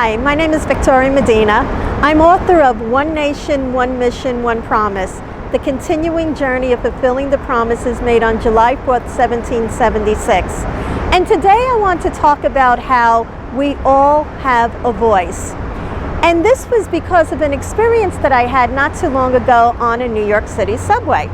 Hi, my name is Victoria Medina. I'm author of One Nation, One Mission, One Promise, the continuing journey of fulfilling the promises made on July 4th, 1776. And today I want to talk about how we all have a voice. And this was because of an experience that I had not too long ago on a New York City subway.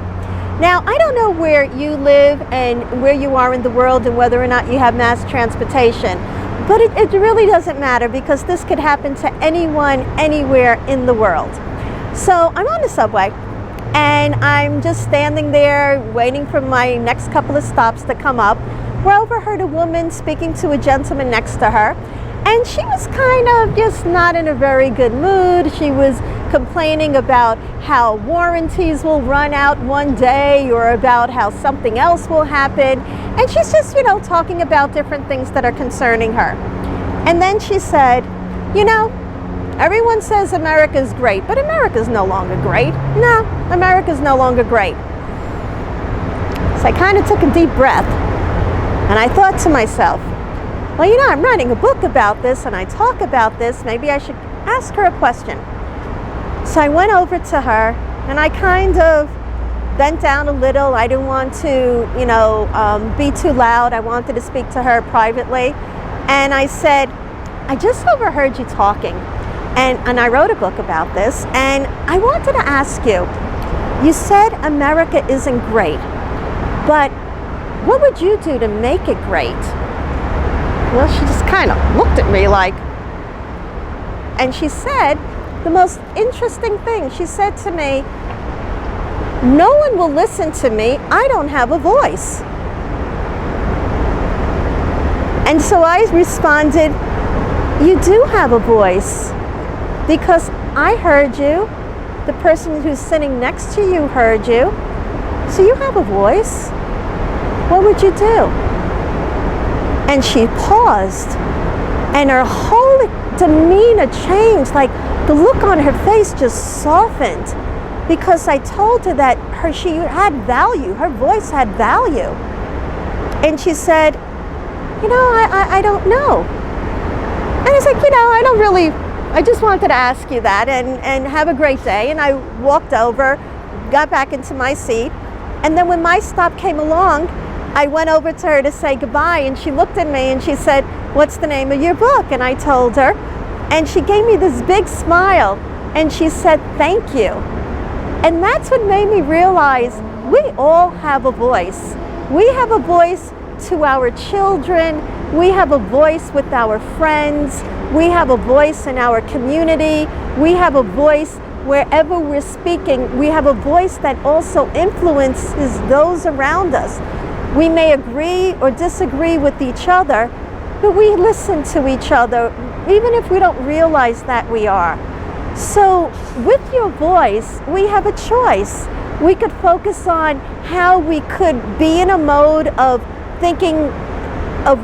Now, I don't know where you live and where you are in the world and whether or not you have mass transportation, but it really doesn't matter because this could happen to anyone, anywhere in the world. So I'm on the subway and I'm just standing there waiting for my next couple of stops to come up, where I overheard a woman speaking to a gentleman next to her, and she was kind of just not in a very good mood. She was complaining about how warranties will run out one day or about how something else will happen. And she's just, talking about different things that are concerning her. And then she said, everyone says America's great, but America's no longer great. No, America's no longer great. So I kind of took a deep breath and I thought to myself, well, I'm writing a book about this and I talk about this. Maybe I should ask her a question. So I went over to her and I kind of bent down a little. I didn't want to, be too loud. I wanted to speak to her privately. And I said, I just overheard you talking. And I wrote a book about this. And I wanted to ask you, you said America isn't great, but what would you do to make it great? Well, she just kind of looked at me and she said the most interesting thing. She said to me, no one will listen to me. I don't have a voice. And so I responded, you do have a voice, because I heard you. The person who's sitting next to you heard you. So you have a voice. What would you do? And she paused, and her whole demeanor changed. Like the look on her face just softened, because I told her that she had value. Her voice had value. And she said, I don't know. And I was like, I just wanted to ask you that, and have a great day. And I walked over, got back into my seat. And then when my stop came along, I went over to her to say goodbye, and she looked at me and she said, what's the name of your book? And I told her, and she gave me this big smile and she said, thank you. And that's what made me realize we all have a voice. We have a voice to our children. We have a voice with our friends. We have a voice in our community. We have a voice wherever we're speaking. We have a voice that also influences those around us. We may agree or disagree with each other, but we listen to each other, even if we don't realize that we are. So with your voice, we have a choice. We could focus on how we could be in a mode of thinking of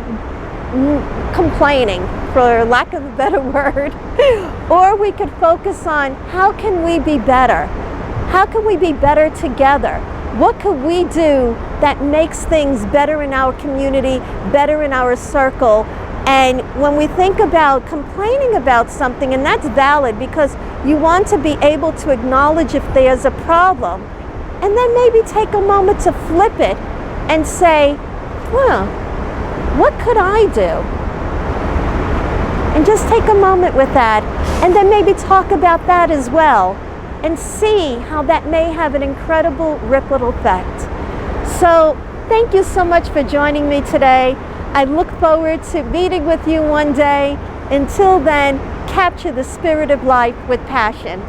complaining, for lack of a better word, or we could focus on how can we be better? How can we be better together? What could we do that makes things better in our community, better in our circle? And when we think about complaining about something, and that's valid because you want to be able to acknowledge if there's a problem, and then maybe take a moment to flip it and say, well, what could I do? And just take a moment with that, and then maybe talk about that as well, and see how that may have an incredible ripple effect. So thank you so much for joining me today. I look forward to meeting with you one day. Until then, capture the spirit of life with passion.